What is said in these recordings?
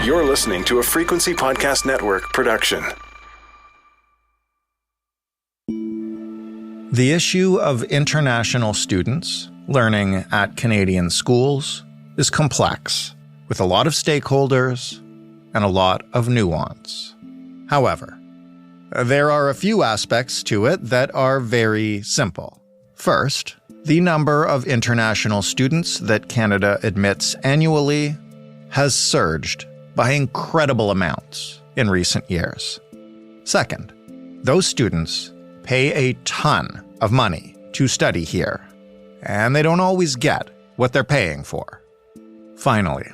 You're listening to a Frequency Podcast Network production. The issue of international students learning at Canadian schools is complex, with a lot of stakeholders and a lot of nuance. However, there are a few aspects to it that are very simple. First, the number of international students that Canada admits annually has surged by incredible amounts in recent years. Second, those students pay a ton of money to study here, and they don't always get what they're paying for. Finally,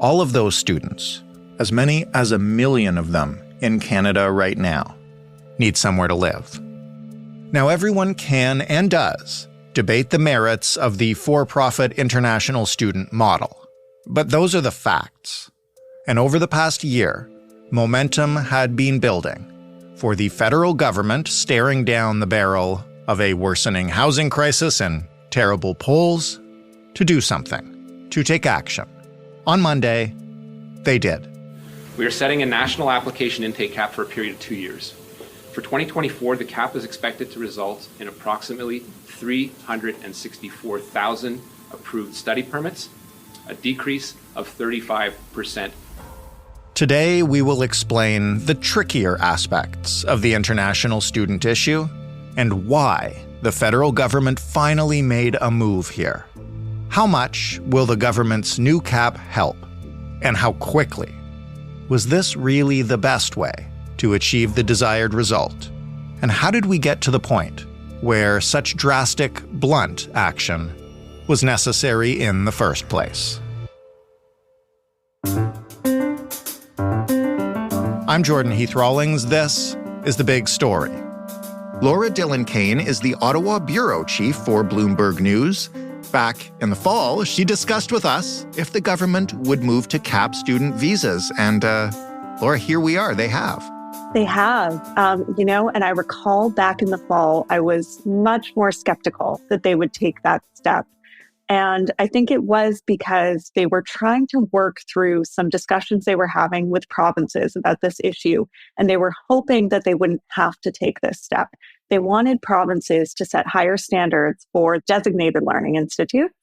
all of those students, as many as 1 million of them in Canada right now, need somewhere to live. Now, everyone can and does debate the merits of the for-profit international student model, but those are the facts. And over the past year, momentum had been building for the federal government staring down the barrel of a worsening housing crisis and terrible polls to do something, to take action. On Monday, they did. We are setting a national application intake cap for a period of 2 years. For 2024, the cap is expected to result in approximately 364,000 approved study permits, a decrease of 35%. Today, we will explain the trickier aspects of the international student issue and why the federal government finally made a move here. How much will the government's new cap help? And how quickly? Was this really the best way to achieve the desired result? And how did we get to the point where such drastic, blunt action was necessary in the first place? I'm Jordan Heath-Rawlings. This is The Big Story. Laura Dhillon Kane is the Ottawa bureau chief for Bloomberg News. Back in the fall, she discussed with us if the government would move to cap student visas. And Laura, here we are. They have. They have, and I recall back in the fall, I was much more skeptical that they would take that step. And I think it was because they were trying to work through some discussions they were having with provinces about this issue, and they were hoping that they wouldn't have to take this step. They wanted provinces to set higher standards for designated learning institutes.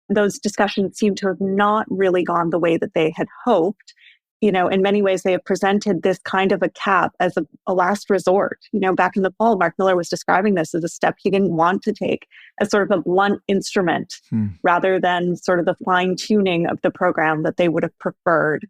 Those discussions seem to have not really gone the way that they had hoped. In many ways, they have presented this kind of a cap as a last resort. Back in the fall, Mark Miller was describing this as a step he didn't want to take, as sort of a blunt instrument, rather than sort of the fine-tuning of the program that they would have preferred,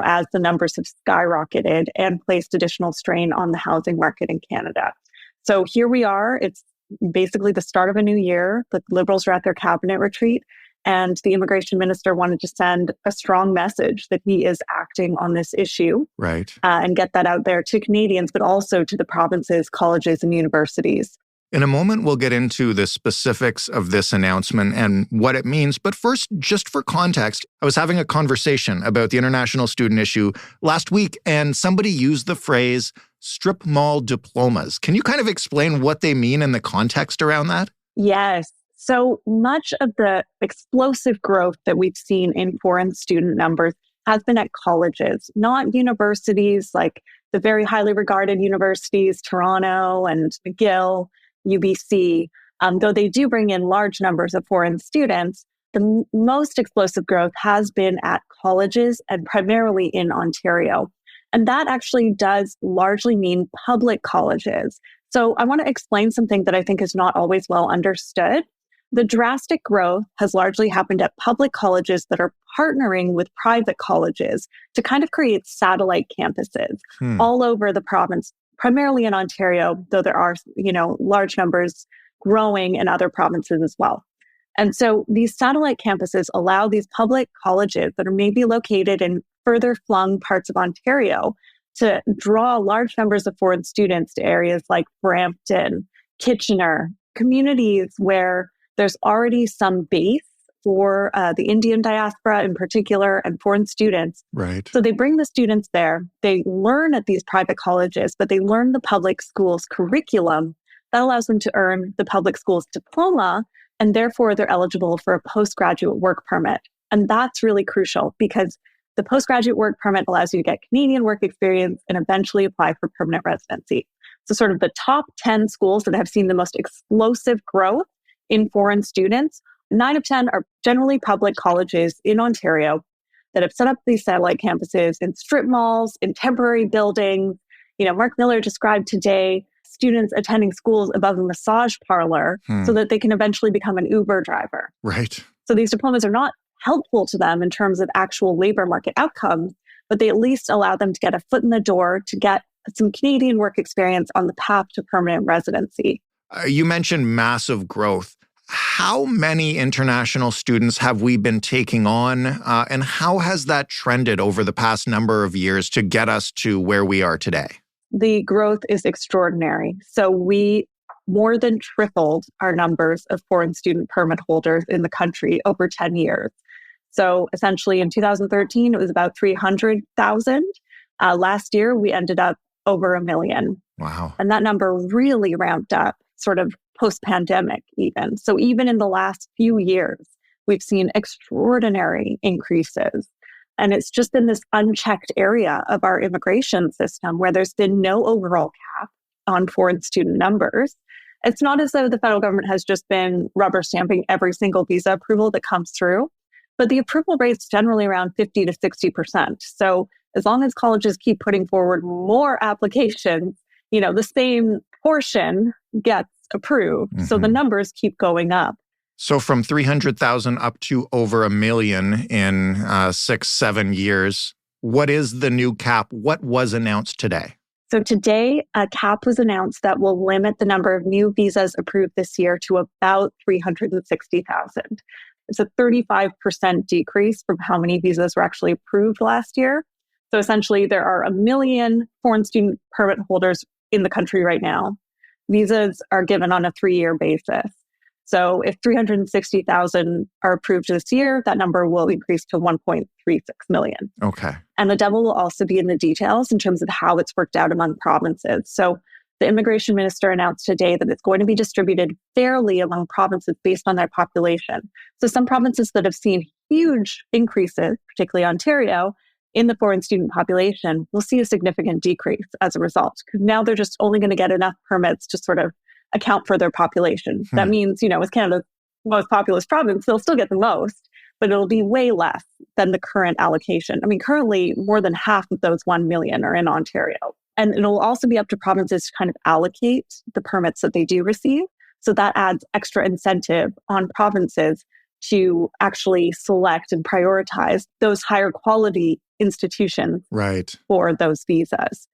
as the numbers have skyrocketed and placed additional strain on the housing market in Canada. So here we are. It's basically the start of a new year. The Liberals are at their cabinet retreat. And the immigration minister wanted to send a strong message that he is acting on this issue. Right. And get that out there to Canadians, but also to the provinces, colleges, and universities. In a moment, we'll get into the specifics of this announcement and what it means. But first, just for context, I was having a conversation about the international student issue last week, and somebody used the phrase strip mall diplomas. Can you kind of explain what they mean in the context around that? Yes. So much of the explosive growth that we've seen in foreign student numbers has been at colleges, not universities like the very highly regarded universities, Toronto and McGill, UBC. Though they do bring in large numbers of foreign students, the most explosive growth has been at colleges and primarily in Ontario. And that actually does largely mean public colleges. So I want to explain something that I think is not always well understood. The drastic growth has largely happened at public colleges that are partnering with private colleges to kind of create satellite campuses all over the province, primarily in Ontario, though there are, large numbers growing in other provinces as well. And so these satellite campuses allow these public colleges that are maybe located in further flung parts of Ontario to draw large numbers of foreign students to areas like Brampton, Kitchener, communities where there's already some base for the Indian diaspora in particular and foreign students. Right. So they bring the students there. They learn at these private colleges, but they learn the public school's curriculum. That allows them to earn the public school's diploma, and therefore they're eligible for a postgraduate work permit. And that's really crucial because The postgraduate work permit allows you to get Canadian work experience and eventually apply for permanent residency. So sort of the top 10 schools that have seen the most explosive growth in foreign students, 9 of 10 are generally public colleges in Ontario that have set up these satellite campuses in strip malls, in temporary buildings. Mark Miller described today students attending schools above a massage parlor so that they can eventually become an Uber driver. Right. So these diplomas are not helpful to them in terms of actual labor market outcomes, but they at least allow them to get a foot in the door, to get some Canadian work experience on the path to permanent residency. You mentioned massive growth. How many international students have we been taking on, and how has that trended over the past number of years to get us to where we are today? The growth is extraordinary. So we more than tripled our numbers of foreign student permit holders in the country over 10 years. So essentially in 2013, it was about 300,000. Last year, we ended up over 1 million. Wow. And that number really ramped up sort of post-pandemic even. So even in the last few years, we've seen extraordinary increases. And it's just in this unchecked area of our immigration system where there's been no overall cap on foreign student numbers. It's not as though the federal government has just been rubber stamping every single visa approval that comes through, but the approval rate's generally around 50 to 60%. So as long as colleges keep putting forward more applications, the same portion gets approved. Mm-hmm. So the numbers keep going up. So from 300,000 up to over 1 million in 6-7 years, what is the new cap? What was announced today? So today, a cap was announced that will limit the number of new visas approved this year to about 360,000. It's a 35% decrease from how many visas were actually approved last year. So essentially, there are 1 million foreign student permit holders in the country right now. Visas are given on a 3-year basis. So if 360,000 are approved this year, that number will increase to 1.36 million. Okay. And the devil will also be in the details in terms of how it's worked out among provinces. So the immigration minister announced today that it's going to be distributed fairly among provinces based on their population. So some provinces that have seen huge increases, particularly Ontario, in the foreign student population will see a significant decrease as a result. Because now they're just only going to get enough permits to sort of account for their population. That means, as Canada's most populous province, they'll still get the most, but it'll be way less than the current allocation. I mean, currently, more than half of those 1 million are in Ontario. And it'll also be up to provinces to kind of allocate the permits that they do receive. So that adds extra incentive on provinces to actually select and prioritize those higher quality institutions for those visas.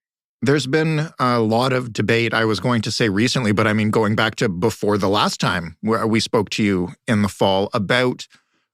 There's been a lot of debate, I was going to say recently, but I mean going back to before the last time where we spoke to you in the fall about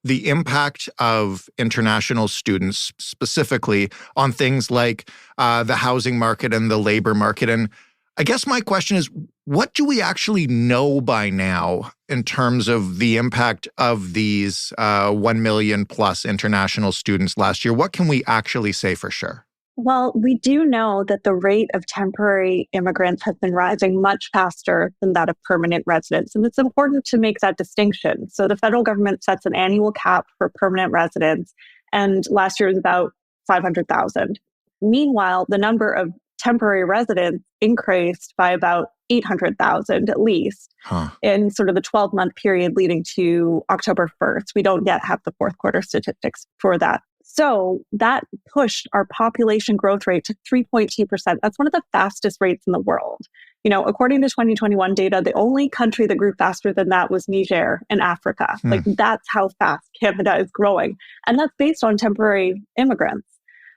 the impact of international students specifically on things like the housing market and the labor market. And I guess my question is, what do we actually know by now in terms of the impact of these 1 million plus international students last year? What can we actually say for sure? Well, we do know that the rate of temporary immigrants has been rising much faster than that of permanent residents. And it's important to make that distinction. So the federal government sets an annual cap for permanent residents, and last year was about 500,000. Meanwhile, the number of temporary residents increased by about 800,000 at least in sort of the 12-month period leading to October 1st. We don't yet have the fourth quarter statistics for that. So that pushed our population growth rate to 3.2%. That's one of the fastest rates in the world. According to 2021 data, the only country that grew faster than that was Niger in Africa. Like that's how fast Canada is growing. And that's based on temporary immigrants,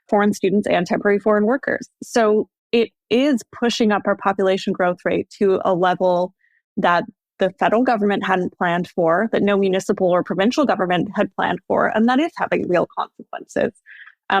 foreign students and temporary foreign workers. So it is pushing up our population growth rate to a level that the federal government hadn't planned for, that no municipal or provincial government had planned for, and that is having real consequences.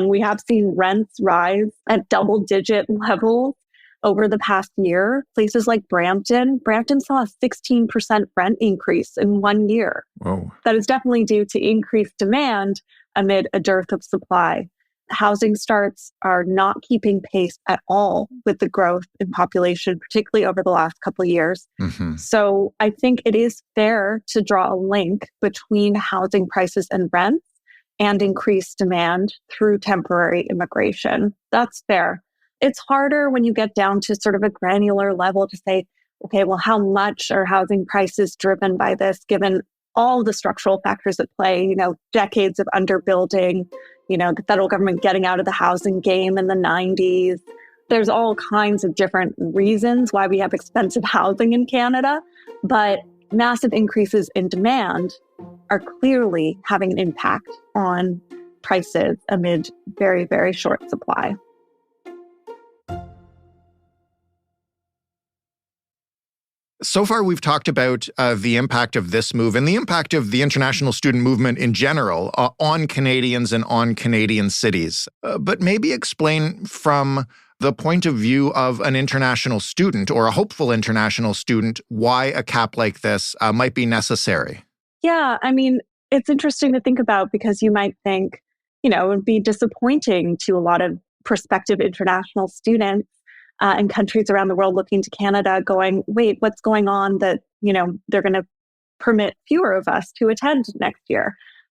We have seen rents rise at double-digit levels over the past year. Places like Brampton saw a 16% rent increase in 1 year. Whoa. That is definitely due to increased demand amid a dearth of supply. Housing starts are not keeping pace at all with the growth in population, particularly over the last couple of years. Mm-hmm. So I think it is fair to draw a link between housing prices and rents and increase demand through temporary immigration. That's fair. It's harder when you get down to sort of a granular level to say, okay, well, how much are housing prices driven by this, given all the structural factors at play, decades of underbuilding, the federal government getting out of the housing game in the 90s. There's all kinds of different reasons why we have expensive housing in Canada, but massive increases in demand are clearly having an impact on prices amid very, very short supply. So far, we've talked about the impact of this move and the impact of the international student movement in general on Canadians and on Canadian cities. But maybe explain from the point of view of an international student or a hopeful international student why a cap like this might be necessary. Yeah, it's interesting to think about because you might think, it would be disappointing to a lot of prospective international students in countries around the world looking to Canada going, wait, what's going on that, they're going to permit fewer of us to attend next year.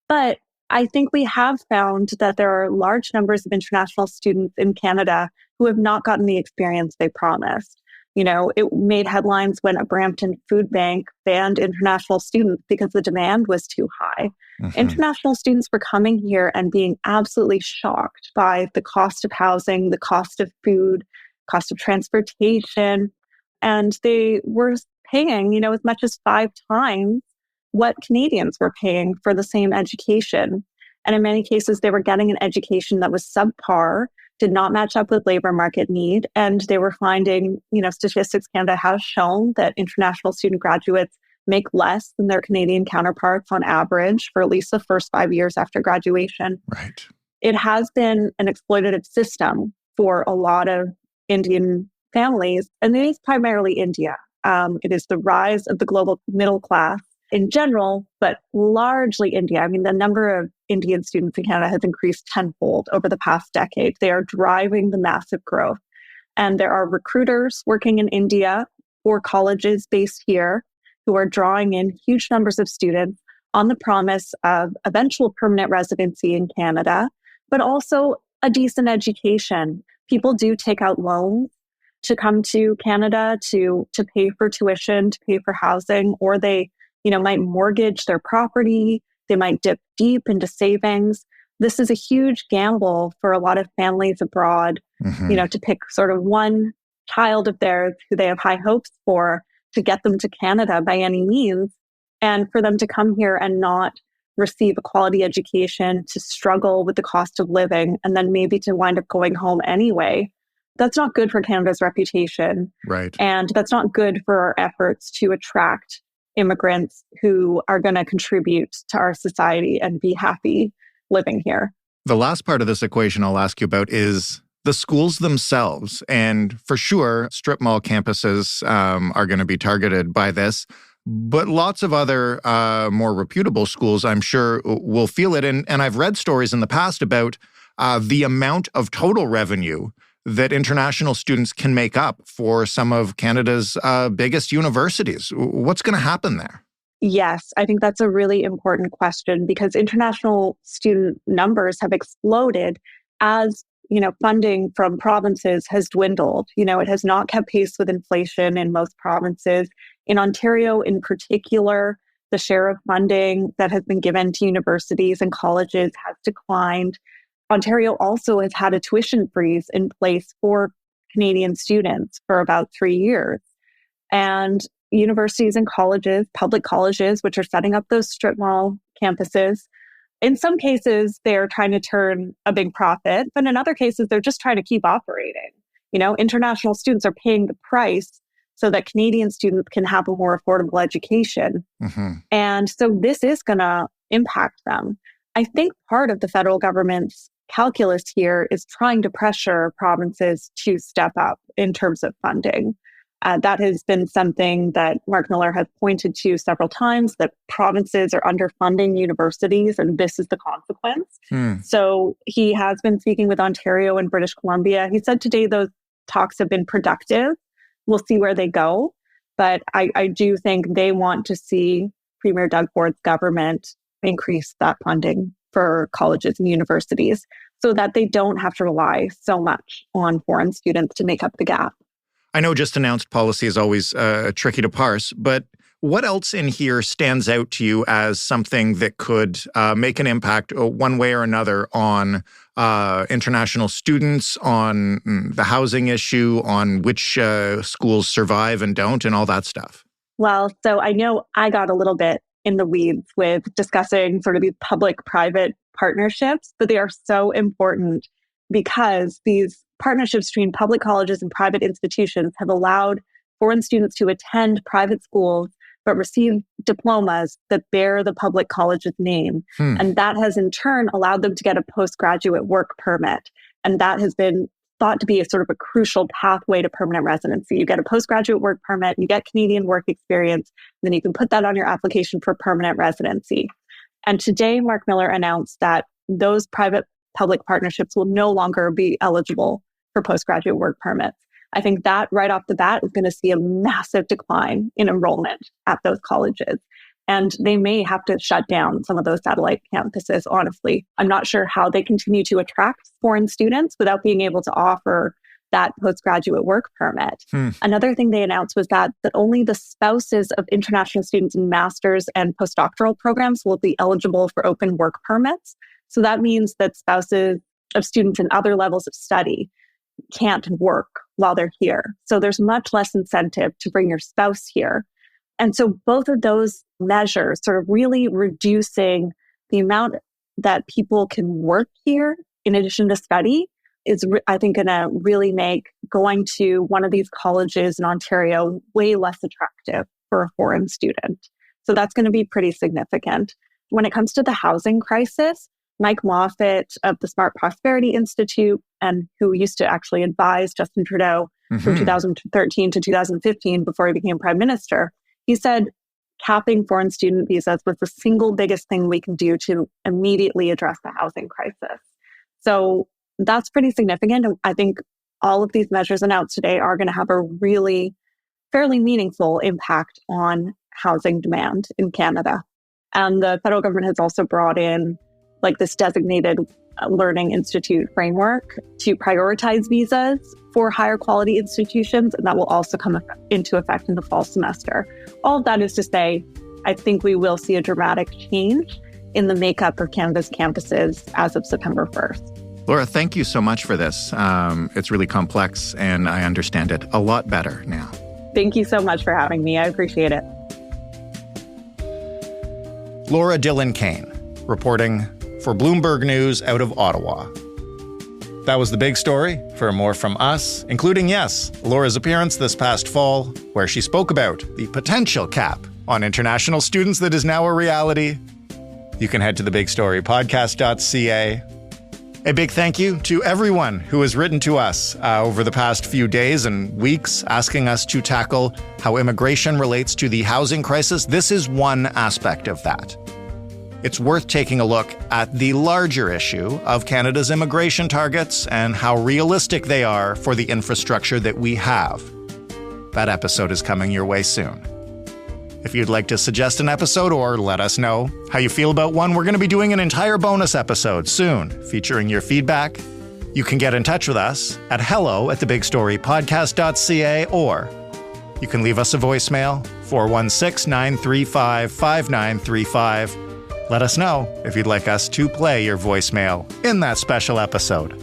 But I think we have found that there are large numbers of international students in Canada who have not gotten the experience they promised. It made headlines when a Brampton food bank banned international students because the demand was too high. Mm-hmm. International students were coming here and being absolutely shocked by the cost of housing, the cost of food, cost of transportation, and they were paying, as much as 5 times what Canadians were paying for the same education. And in many cases, they were getting an education that was subpar, did not match up with labor market need, and they were finding, Statistics Canada has shown that international student graduates make less than their Canadian counterparts on average for at least the first 5 years after graduation. Right. It has been an exploitative system for a lot of Indian families, and it is primarily India. It is the rise of the global middle class in general, but largely India. The number of Indian students in Canada has increased tenfold over the past decade. They are driving the massive growth. And there are recruiters working in India or colleges based here who are drawing in huge numbers of students on the promise of eventual permanent residency in Canada, but also a decent education. People do take out loans to come to Canada to pay for tuition, to pay for housing, or they, might mortgage their property. They might dip deep into savings. This is a huge gamble for a lot of families abroad, mm-hmm. To pick sort of one child of theirs who they have high hopes for to get them to Canada by any means, and for them to come here and not receive a quality education, to struggle with the cost of living, and then maybe to wind up going home anyway. That's not good for Canada's reputation. Right. And that's not good for our efforts to attract immigrants who are going to contribute to our society and be happy living here. The last part of this equation I'll ask you about is the schools themselves. And for sure, strip mall campuses are going to be targeted by this. But lots of other more reputable schools, I'm sure, will feel it. And I've read stories in the past about the amount of total revenue that international students can make up for some of Canada's biggest universities. What's going to happen there? Yes, I think that's a really important question because international student numbers have exploded as, funding from provinces has dwindled. It has not kept pace with inflation in most provinces. In Ontario, in particular, the share of funding that has been given to universities and colleges has declined. Ontario also has had a tuition freeze in place for Canadian students for about 3 years. And universities and colleges, public colleges, which are setting up those strip mall campuses, in some cases, they're trying to turn a big profit, but in other cases, they're just trying to keep operating. International students are paying the price so that Canadian students can have a more affordable education. Mm-hmm. And so this is going to impact them. I think part of the federal government's calculus here is trying to pressure provinces to step up in terms of funding. That has been something that Mark Miller has pointed to several times, that provinces are underfunding universities, and this is the consequence. So he has been speaking with Ontario and British Columbia. He said today those talks have been productive. We'll see where they go. But I do think they want to see Premier Doug Ford's government increase that funding for colleges and universities so that they don't have to rely so much on foreign students to make up the gap. I know just announced policy is always tricky to parse, but what else in here stands out to you as something that could make an impact one way or another on international students, on the housing issue, on which schools survive and don't, and all that stuff? Well, so I know I got a little bit in the weeds with discussing sort of these public-private partnerships, but they are so important because these partnerships between public colleges and private institutions have allowed foreign students to attend private schools but receive diplomas that bear the public college's name. And that has in turn allowed them to get a postgraduate work permit. And that has been thought to be a sort of a crucial pathway to permanent residency. You get a postgraduate work permit, you get Canadian work experience, then you can put that on your application for permanent residency. And today, Mark Miller announced that those private-public partnerships will no longer be eligible for postgraduate work permits. I think that right off the bat is going to see a massive decline in enrollment at those colleges. And they may have to shut down some of those satellite campuses, honestly. I'm not sure how they continue to attract foreign students without being able to offer that postgraduate work permit. Another thing they announced was that only the spouses of international students in master's and postdoctoral programs will be eligible for open work permits. So that means that spouses of students in other levels of study can't work while they're here. So there's much less incentive to bring your spouse here. And so both of those measures sort of really reducing the amount that people can work here in addition to study is, I think, going to really make going to one of these colleges in Ontario way less attractive for a foreign student. So that's going to be pretty significant. When it comes to the housing crisis, Mike Moffat of the Smart Prosperity Institute, and who used to actually advise Justin Trudeau from 2013 to 2015 before he became prime minister, he said capping foreign student visas was the single biggest thing we can do to immediately address the housing crisis. So that's pretty significant. I think all of these measures announced today are going to have a really fairly meaningful impact on housing demand in Canada. And the federal government has also brought in this designated learning institute framework to prioritize visas for higher quality institutions. And that will also come into effect in the fall semester. All of that is to say, I think we will see a dramatic change in the makeup of Canada's campuses as of September 1st. Laura, thank you so much for this. It's really complex and I understand it a lot better now. Thank you so much for having me. I appreciate it. Laura Dhillon Kane, reporting for Bloomberg News out of Ottawa. That was the big story. For more from us, including, yes, Laura's appearance this past fall, where she spoke about the potential cap on international students that is now a reality, you can head to thebigstorypodcast.ca. A big thank you to everyone who has written to us over the past few days and weeks asking us to tackle how immigration relates to the housing crisis. This is one aspect of that. It's worth taking a look at the larger issue of Canada's immigration targets and how realistic they are for the infrastructure that we have. That episode is coming your way soon. If you'd like to suggest an episode or let us know how you feel about one, we're going to be doing an entire bonus episode soon featuring your feedback. You can get in touch with us at hello@thebigstorypodcast.ca, or you can leave us a voicemail, 416-935-5935. Let us know if you'd like us to play your voicemail in that special episode.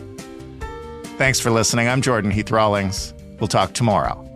Thanks for listening. I'm Jordan Heath Rawlings. We'll talk tomorrow.